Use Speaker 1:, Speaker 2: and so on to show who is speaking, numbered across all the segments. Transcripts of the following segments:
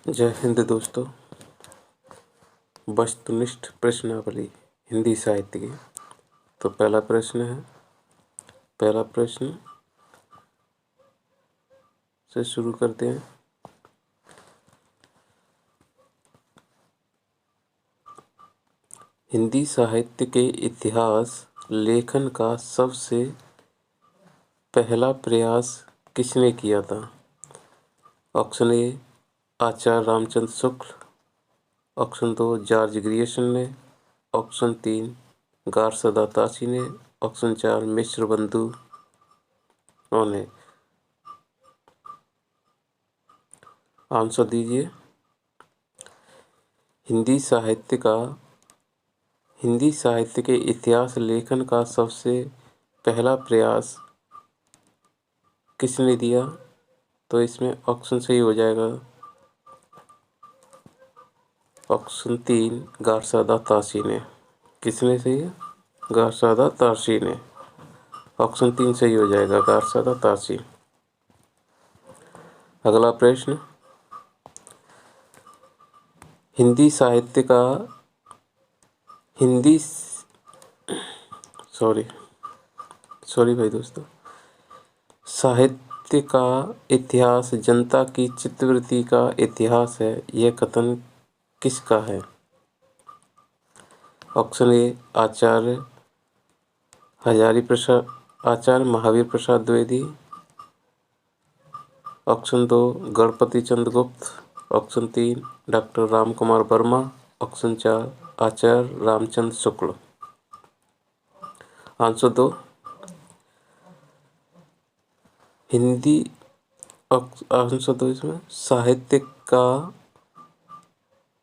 Speaker 1: जय हिंद दोस्तों। वस्तुनिष्ठ प्रश्नावली हिंदी साहित्य की। तो पहला प्रश्न से शुरू करते हैं। हिंदी साहित्य के इतिहास लेखन का सबसे पहला प्रयास किसने किया था? Option A Acharya Ramchandra Shukla, option 2 George Grierson ने, ऑप्शन 3 गारसदा ताशी ने, ऑप्शन 4 मिश्र बंधु ने। आंसर दीजिए। हिंदी साहित्य के इतिहास लेखन का सबसे पहला प्रयास किसने दिया? तो इसमें ऑप्शन सही हो जाएगा ऑप्शन 3 गारसदा ताशी ने। किसने सही है? गारसदा ताशी ने। ऑप्शन 3 सही हो जाएगा, गारसदा ताशी। अगला प्रश्न, हिंदी साहित्य का भाई दोस्तों, साहित्य का इतिहास जनता की चित्तवृत्ति का इतिहास है, यह कथन किसका है? Option A Acharya Mahavir Prasad Dwivedi, option 2 Ganpati Chandra Gupt, option 3 doctor Ram Kumar Verma, option 4 Acharya Ramchandra Shukla. Answer 2 इसमें साहित्य का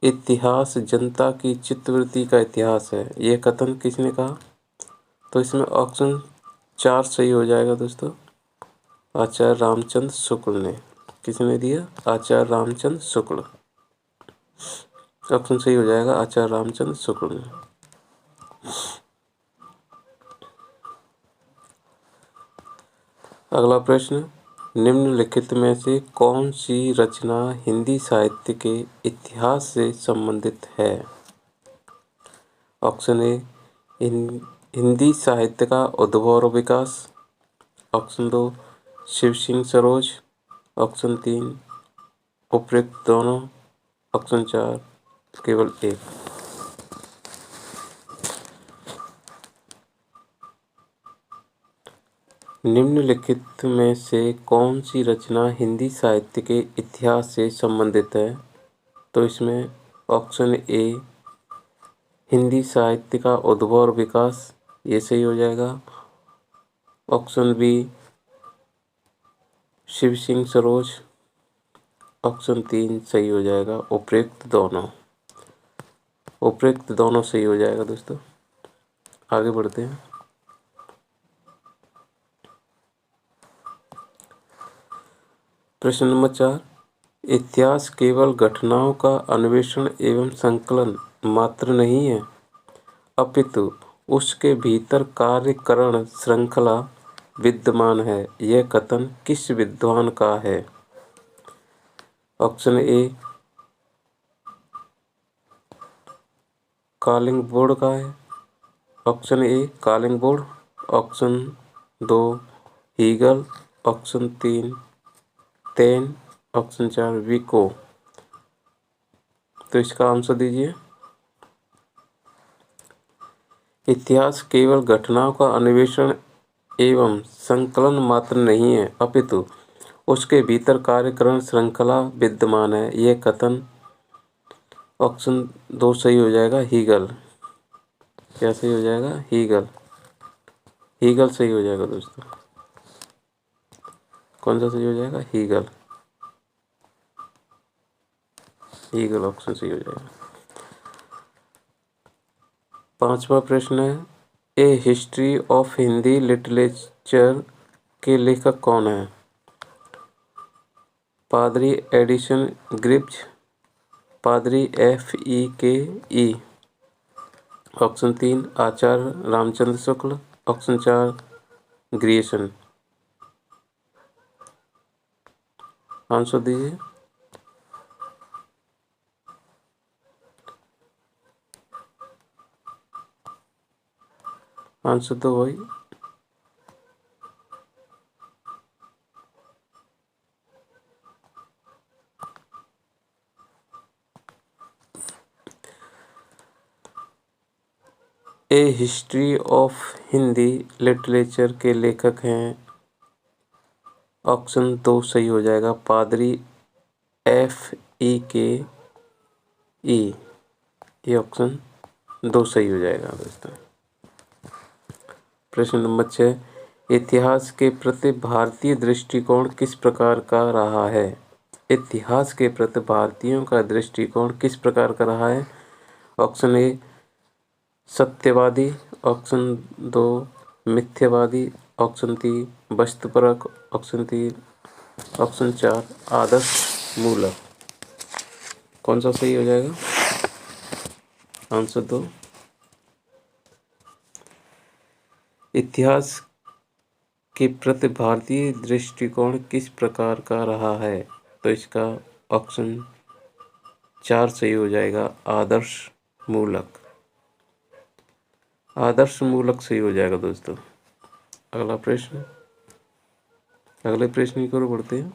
Speaker 1: इतिहास जनता की चित्तवृत्ति का इतिहास है, यह कथन किसने कहा? तो इसमें ऑप्शन 4 सही हो जाएगा दोस्तों, आचार्य रामचंद्र शुक्ल ने। किसने दिया? आचार्य रामचंद्र शुक्ल। ऑप्शन सही हो जाएगा आचार्य रामचंद्र शुक्ल ने। अगला प्रश्न, निम्नलिखित में से कौन सी रचना हिंदी साहित्य के इतिहास से संबंधित है? ऑप्शन ए हिंदी साहित्य का उद्भव और विकास, ऑप्शन 2 शिव सिंह सरोज, ऑप्शन 3 उपयुक्त दोनों, ऑप्शन 4 केवल एक। निम्नलिखित में से कौन सी रचना हिंदी साहित्य के इतिहास से संबंधित है? तो इसमें ऑप्शन ए हिंदी साहित्य का उद्भव और विकास, ये सही हो जाएगा। Option B Shiv Singh Saroj, option 3 सही हो जाएगा उपयुक्त दोनों सही हो जाएगा दोस्तों। आगे बढ़ते हैं। प्रश्न नंबर 4, इतिहास केवल घटनाओं का अन्वेषण एवं संकलन मात्र नहीं है, अपितु उसके भीतर कार्यकरण श्रृंखला विद्यमान है, यह कथन किस विद्वान का है? ऑप्शन ए कालिंगबोर्ड का है, option A Collingwood, option 2 Hegel, option 3 Taine, option 4 Vicco. तो इसका आंसर दीजिए। इतिहास केवल घटनाओं का अन्वेषण एवं संकलन मात्र नहीं है, अपितु उसके भीतर कार्यकरण श्रृंखला विद्यमान है, यह कथन ऑप्शन 2 सही हो जाएगा हीगल। क्या सही हो जाएगा? हीगल सही हो जाएगा दोस्तों। कौन सा सही हो जाएगा? हीगल ऑप्शन सही हो जाएगा। 5वां प्रश्न है, ए हिस्ट्री ऑफ हिंदी लिटरेचर के लेखक कौन है? पादरी एडिसन ग्रिप्स, पादरी FEKE, ऑप्शन 3 आचार्य रामचंद्र शुक्ल, ऑप्शन 4 ग्रियर्सन। आंसर दीजिए। आंसर दो भाई। ए हिस्ट्री ऑफ हिंदी लिटरेचर के लेखक हैं, ऑप्शन दो सही हो जाएगा, पादरी FEK ई। ये ऑप्शन दो सही हो जाएगा दोस्तों। प्रश्न नंबर 6, इतिहास के प्रति भारतीय दृष्टिकोण किस प्रकार का रहा है? इतिहास के प्रति भारतीयों का दृष्टिकोण किस प्रकार का रहा है? ऑप्शन ए सत्यवादी, ऑप्शन दो मिथ्यावादी, ऑप्शन तीन वस्तुपरक, ऑप्शन चार आदर्श मूलक। कौन सा सही हो जाएगा? आंसर दो। इतिहास के प्रति भारतीय दृष्टिकोण किस प्रकार का रहा है? तो इसका ऑप्शन चार सही हो जाएगा, आदर्श मूलक। आदर्श मूलक सही हो जाएगा दोस्तों। अगला प्रश्न, अगले प्रश्न की ओर बढ़ते हैं।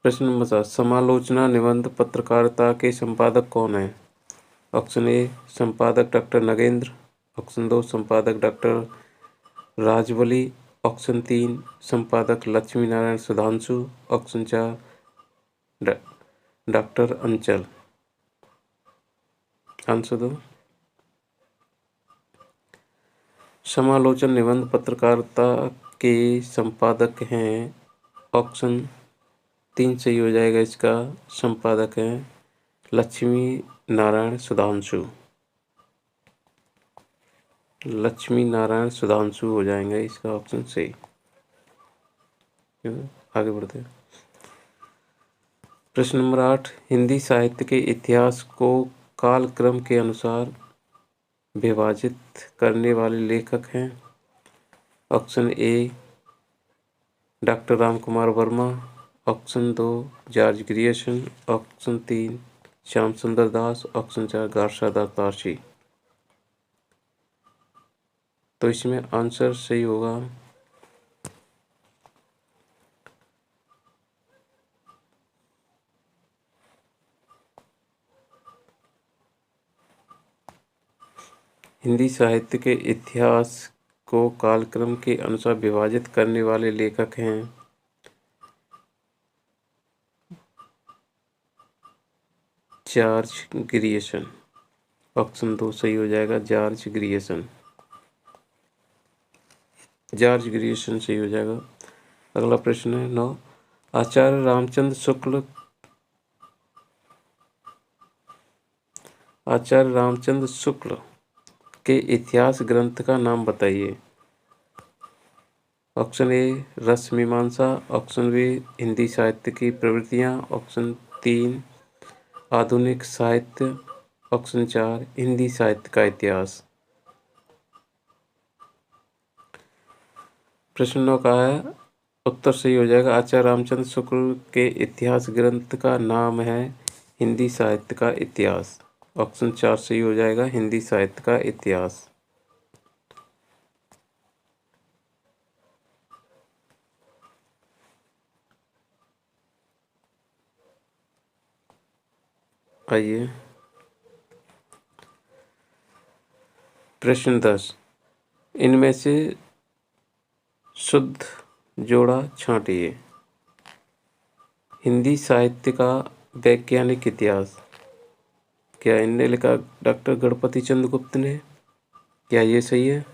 Speaker 1: प्रश्न नंबर 7, समालोचना निबंध पत्रकारिता के संपादक कौन है? ऑप्शन ए संपादक डॉक्टर नगेंद्र, ऑप्शन दो संपादक डॉक्टर राजबली, ऑप्शन तीन संपादक लक्ष्मी नारायण सुधांशु, ऑप्शन चार डॉक्टर अंचल। आंसर दो। समालोचन निबंध पत्रकारिता के संपादक हैं, ऑप्शन तीन सही हो जाएगा, इसका संपादक है लक्ष्मी नारायण सुधांशु। लक्ष्मी नारायण सुधांशु हो जाएंगे इसका ऑप्शन सही। आगे बढ़ते हैं। प्रश्न नंबर 8, हिंदी साहित्य के इतिहास को कालक्रम के अनुसार विभाजित करने वाले लेखक हैं। Option A doctor Ram Kumar Verma, option दो जॉर्ज ग्रियर्सन, ऑप्शन तीन श्याम सुंदर दास, ऑप्शन चार गार्षादास तारसी। तो इसमें आंसर सही होगा हिंदी साहित्य के इतिहास को कालक्रम के अनुसार विभाजित करने वाले लेखक हैं जॉर्ज ग्रियर्सन। ऑप्शन दो सही हो जाएगा, जॉर्ज ग्रियर्सन। जॉर्ज ग्रियर्सन सही हो जाएगा। अगला प्रश्न है 9, आचार्य रामचंद्र शुक्ल के इतिहास ग्रंथ का नाम बताइए। ऑप्शन ए रस मीमांसा, ऑप्शन बी हिंदी साहित्य की प्रवृत्तियाँ, ऑप्शन तीन आधुनिक साहित्य, ऑप्शन चार हिंदी साहित्य का इतिहास। प्रश्न 9 का है उत्तर सही हो जाएगा, आचार्य रामचंद्र शुक्ल के इतिहास ग्रंथ का नाम है हिंदी साहित्य का इतिहास। ऑप्शन चार सही हो जाएगा, हिंदी साहित्य का इतिहास। आइए प्रश्न 10, इनमें से शुद्ध जोड़ा छांटिए। हिंदी साहित्य का वैज्ञानिक इतिहास, क्या इनने लिखा डॉक्टर गणपति चंद्र गुप्त ने? क्या ये सही है?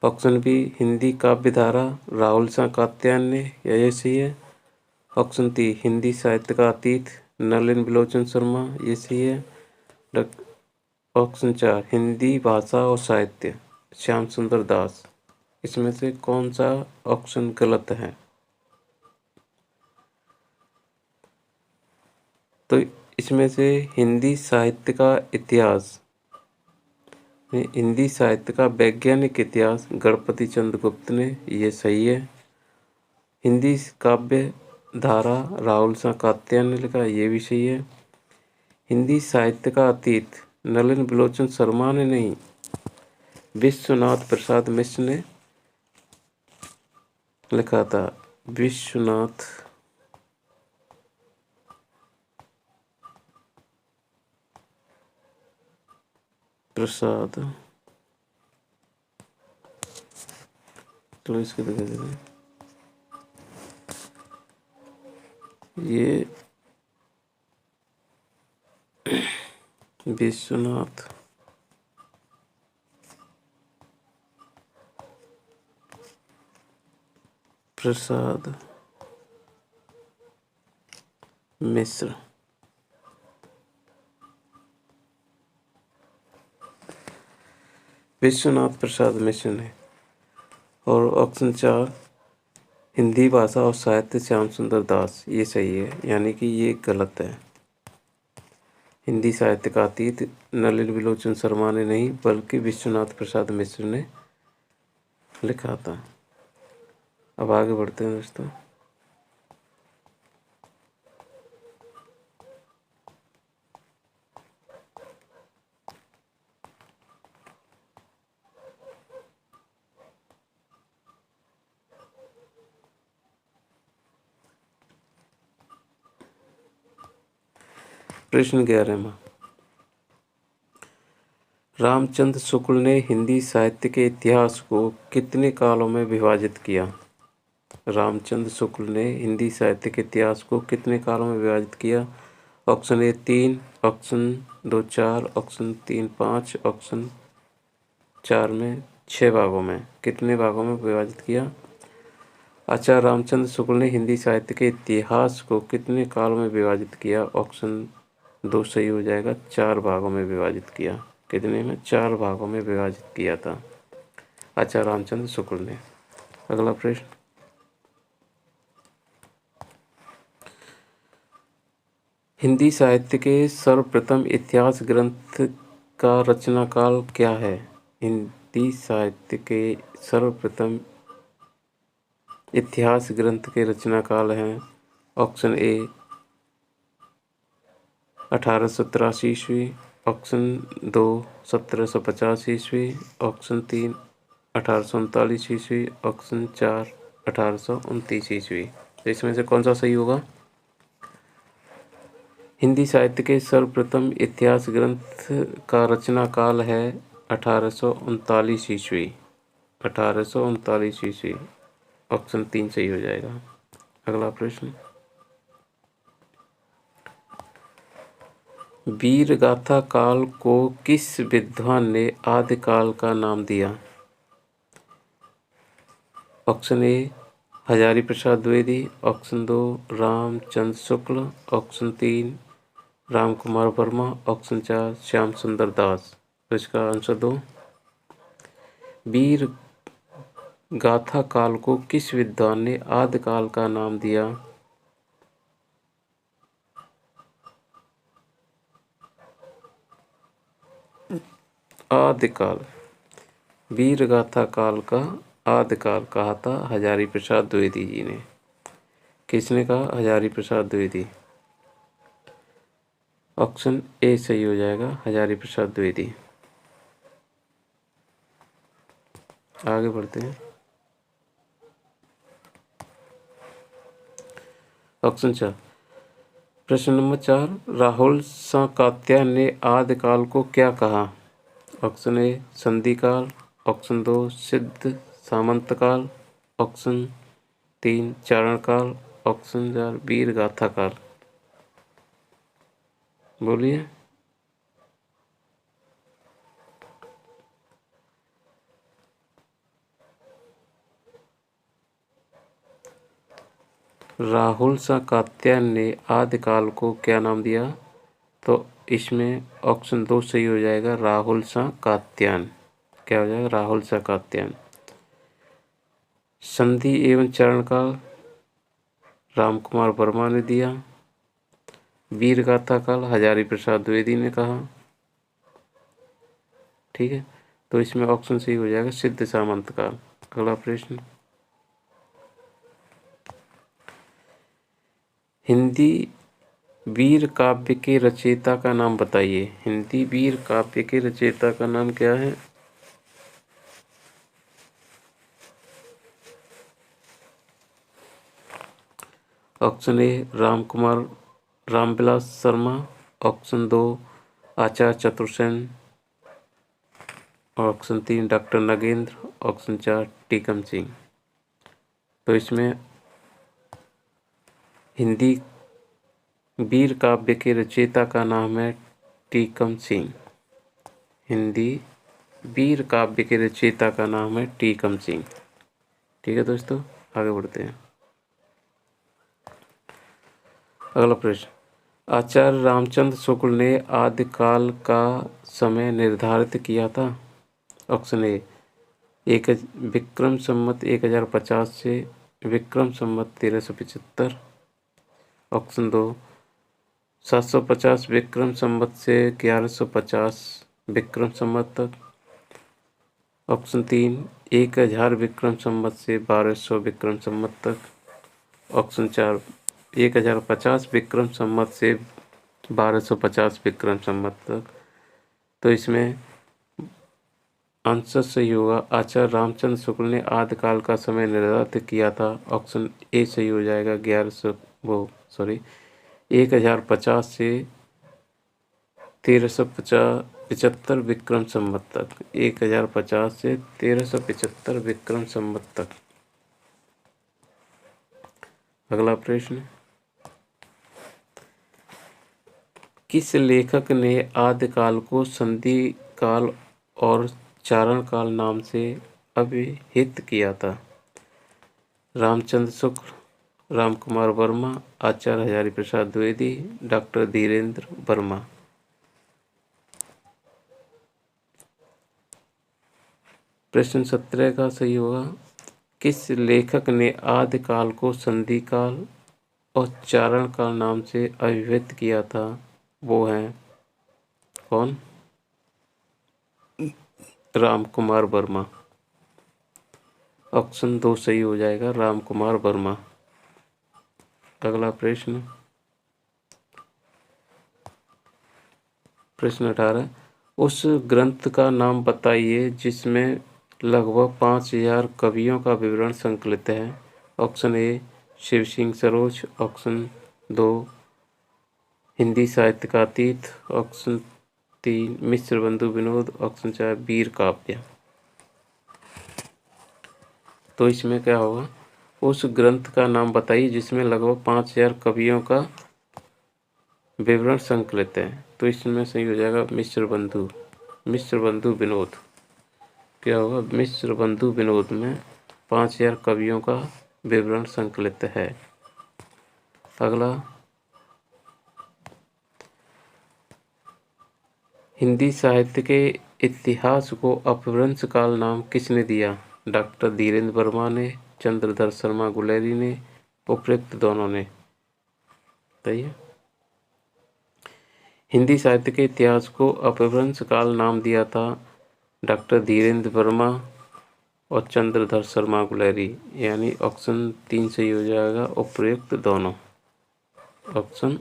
Speaker 1: ऑप्शन बी हिंदी काव्य धारा राहुल शाह कात्यायन ने, क्या ये सही है? ऑप्शन डी हिंदी साहित्य का अतीत नलिन बिलोचन शर्मा, ये सही है? ऑप्शन चार हिंदी भाषा और साहित्य श्याम सुंदर दास। इसमें से कौन सा ऑप्शन गलत है? तो इसमें से हिंदी साहित्य का इतिहास, हिंदी साहित्य का वैज्ञानिक इतिहास गणपति चंद्र गुप्त ने, ये सही है। हिंदी काव्य धारा राहुल शाह कात्यायन ने लिखा, ये भी सही है। हिंदी साहित्य का अतीत नलिन बिलोचन शर्मा ने नहीं, विश्वनाथ प्रसाद मिश्र ने लिखा था। विश्वनाथ प्रसाद, चलो इसको दिखा देते हैं। ये विश्वनाथ प्रसाद मिश्र, विश्वनाथ प्रसाद मिश्र ने। और ऑप्शन 4 हिंदी भाषा और साहित्य श्याम सुंदर दास, ये सही है, यानी कि ये गलत है। हिंदी साहित्य का अतीत नलिन बिलोचन शर्मा ने नहीं बल्कि विश्वनाथ प्रसाद मिश्र ने लिखा था। अब आगे बढ़ते हैं दोस्तों। प्रश्न 11वां, रामचंद्र शुक्ल ने हिंदी साहित्य के इतिहास को कितने कालों में विभाजित किया? रामचंद्र शुक्ल ने हिंदी साहित्य के इतिहास को कितने कालों में विभाजित किया? Option A 3, option 2 4, option 3 5, option 4 में 6 भागों में। कितने भागों में विभाजित किया? आचार्य रामचंद्र शुक्ल ने हिंदी साहित्य के इतिहास को कितने कालों में विभाजित किया? ऑप्शन 2 सही हो जाएगा, 4 भागों में विभाजित किया। कितने में? 4 भागों में विभाजित किया था आचार्य रामचंद्र शुक्ल ने। अगला प्रश्न, हिंदी साहित्य के सर्वप्रथम इतिहास ग्रंथ का रचना काल क्या है? हिंदी साहित्य के सर्वप्रथम इतिहास ग्रंथ के रचना काल हैं। ऑप्शन ए 1883 ईस्वी, ऑप्शन 2 1750 ईस्वी, ऑप्शन 3 1839 ईस्वी, ऑप्शन 4 1829 ईस्वी। तो इसमें से कौन सा सही होगा? हिंदी साहित्य के सर्वप्रथम इतिहास ग्रंथ का रचना काल है 1839 ईस्वी। 1839 ईस्वी, ऑप्शन 3 सही हो जाएगा। अगला प्रश्न, वीरगाथा काल को किस विद्वान ने आदिकाल का नाम दिया? Option A Hazari Prasad Dwivedi, option 2 Ramchandra Shukla, option 3 Ram Kumar Verma, option 4 Shyam सुंदर दास। तो इसका आंसर दो। वीर गाथा काल को किस विद्वान ने आदिकाल का नाम दिया? आदिकाल, वीर गाथा काल का आदिकाल कहा था हजारी प्रसाद द्विवेदी जी ने। किसने कहा? हजारी प्रसाद द्विवेदी। ऑप्शन ए सही हो जाएगा, हजारी प्रसाद द्विवेदी। आगे बढ़ते हैं। ऑप्शन 4, प्रश्न नंबर 4, राहुल साकात्यायन ने आदिकाल को क्या कहा? ऑप्शन ए संधि काल, ऑप्शन 2 सिद्ध सामंत काल, ऑप्शन 3 चारण काल, ऑप्शन 4 वीर गाथा काल। बोलिए। राहुल साकात्यायन ने आदिकाल को क्या नाम दिया? तो इसमें ऑप्शन 2 सही हो जाएगा, राहुल साकात्यायन। क्या हो जाएगा? राहुल साकात्यायन। संधि एवं चरण काल राम कुमार वर्मा ने दिया। वीर गाथा काल हजारी प्रसाद द्विवेदी ने कहा। ठीक है, तो इसमें ऑप्शन सही हो जाएगा, सिद्ध सामंत काल। अगला प्रश्न, हिंदी वीर काव्य के रचयिता का नाम बताइए। हिंदी वीर काव्य के रचयिता का नाम क्या है? ऑप्शन ए रामविलास शर्मा, ऑप्शन 2 आचार्य Chatursen, option 3 doctor Nagendra, option 4 Tikam Singh. तो इसमें हिंदी वीर काव्य के रचयिता का नाम है टीकम सिंह। हिंदी वीर काव्य के रचयिता का नाम है टीकम सिंह। ठीक है दोस्तों, आगे बढ़ते हैं। अगला प्रश्न, आचार्य रामचंद्र शुक्ल ने आदिकाल का समय निर्धारित किया था। ऑप्शन ए एक विक्रम संवत 1050 से विक्रम संवत 1375, ऑप्शन 2 750 विक्रम संवत से 1150 विक्रम संवत तक, ऑप्शन 3 1000 विक्रम संवत से 1200 विक्रम संवत तक, ऑप्शन 4 1050 विक्रम संवत से 1250 विक्रम संवत तक। तो इसमें आंसर सही होगा, आचार्य रामचंद्र शुक्ल ने आदिकाल का समय निर्धारित किया था। ऑप्शन ए सही हो जाएगा, 1050 से 1375 विक्रम संवत तक। 1050 से 1375 विक्रम संवत तक। अगला प्रश्न, किस लेखक ने आदिकाल को संधि काल और चारण काल नाम से अभिहित किया था? रामचंद्र शुक्ल, रामकुमार वर्मा, आचार्य हजारी प्रसाद द्विवेदी, डॉक्टर धीरेन्द्र वर्मा। प्रश्न 17 का सही होगा, किस लेखक ने आदिकाल को संधि काल और चारण काल नाम से अभिहित किया था? वो हैं कौन? रामकुमार वर्मा। ऑप्शन 2 सही हो जाएगा, रामकुमार वर्मा। अगला प्रश्न, प्रश्न 18, उस ग्रंथ का नाम बताइए जिसमें लगभग 5000 कवियों का विवरण संकलित है। Option A Shiv Singh Saroj, option 2 Hindi साहित्य का अतीत, ऑप्शन 3 मिश्र बंधु विनोद, ऑप्शन 4 वीर काव्य। तो इसमें क्या होगा, उस ग्रंथ का नाम बताइए जिसमें लगभग 5000 कवियों का विवरण संकलित है। तो इसमें सही हो जाएगा मिश्र बंधु विनोद। क्या होगा, मिश्र बंधु विनोद में 5000 कवियों का विवरण संकलित है। अगला, हिंदी साहित्य के इतिहास को अपभ्रंश काल नाम किसने दिया? डॉक्टर धीरेन्द्र वर्मा ने, चंद्रधर शर्मा गुलेरी ने, उपरोक्त दोनों ने। सही है। हिंदी साहित्य के इतिहास को अपभ्रंश काल नाम दिया था डॉक्टर धीरेन्द्र वर्मा और चंद्रधर शर्मा गुलेरी, यानी ऑप्शन 3 सही हो जाएगा, उपरोक्त दोनों। ऑप्शन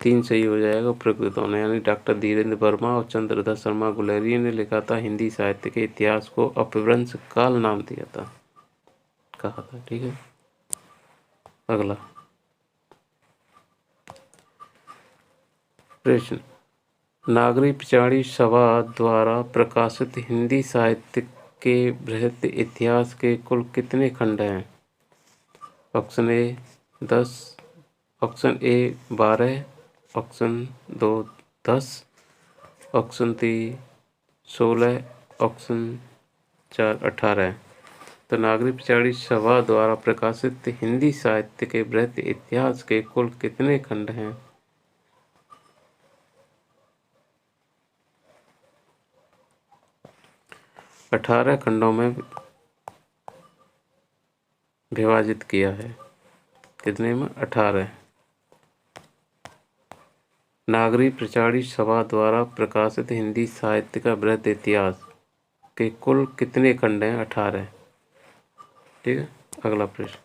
Speaker 1: 3 सही हो जाएगा, उपरोक्त दोनों, यानी डॉक्टर धीरेन्द्र वर्मा और चंद्रधर शर्मा गुलेरी ने लिखा था हिंदी साहित्य के इतिहास को अपभ्रंश काल नाम दिया था, कहा था। ठीक है। अगला प्रश्न, नागरी पिछाड़ी सभा द्वारा प्रकाशित हिंदी साहित्य के बृहत इतिहास के कुल कितने खंड हैं? Option A 10, option A 12, option 2 10, option 3 16, option 4 18। तो नागरी पिछाड़ी सभा द्वारा प्रकाशित हिंदी साहित्य के बृहत इतिहास के कुल कितने खंड हैं? 18 खंडों में विभाजित किया है। कितने में? 18। नागरी पिछाड़ी सभा द्वारा प्रकाशित हिंदी साहित्य का बृहद इतिहास के कुल कितने खंड हैं? 18। ठीक है। अगला प्रश्न,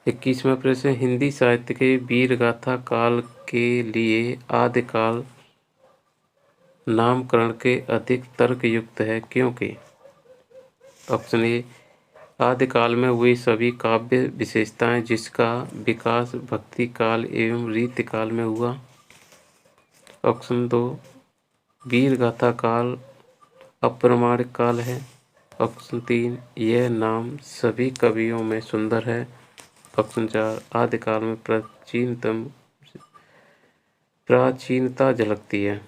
Speaker 1: 21वां प्रश्न, हिंदी साहित्य के वीर गाथा काल के लिए आदिकाल नामकरण के अधिक तर्कयुक्त है क्योंकि? ऑप्शन ए, आदिकाल में हुई सभी काव्य विशेषताएं जिसका विकास भक्ति काल एवं रीति काल में हुआ। ऑप्शन 2, वीर गाथा काल अप्रमाणिक काल है। ऑप्शन 3, यह नाम सभी कवियों में सुंदर है। ऑप्शन 4, आदिकाल में प्राचीनता झलकती है।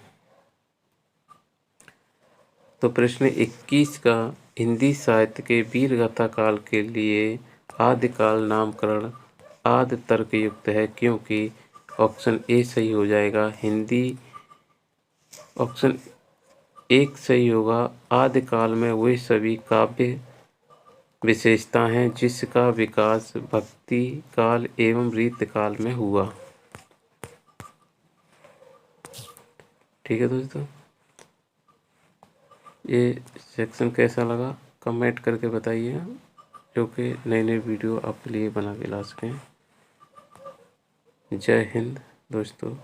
Speaker 1: तो प्रश्न 21 का हिंदी साहित्य के वीर गाथा काल के लिए आदिकाल नामकरण आदि तर्कयुक्त है क्योंकि ऑप्शन ए सही हो जाएगा। ऑप्शन 1 सही होगा। आदिकाल में वे सभी काव्य विशेषता हैं जिसका विकास भक्ति काल एवं रीति काल में हुआ। ठीक है दोस्तों, ये सेक्शन कैसा लगा कमेंट करके बताइए, जो कि नए नए वीडियो आपके लिए बना के ला सकें। जय हिंद दोस्तों।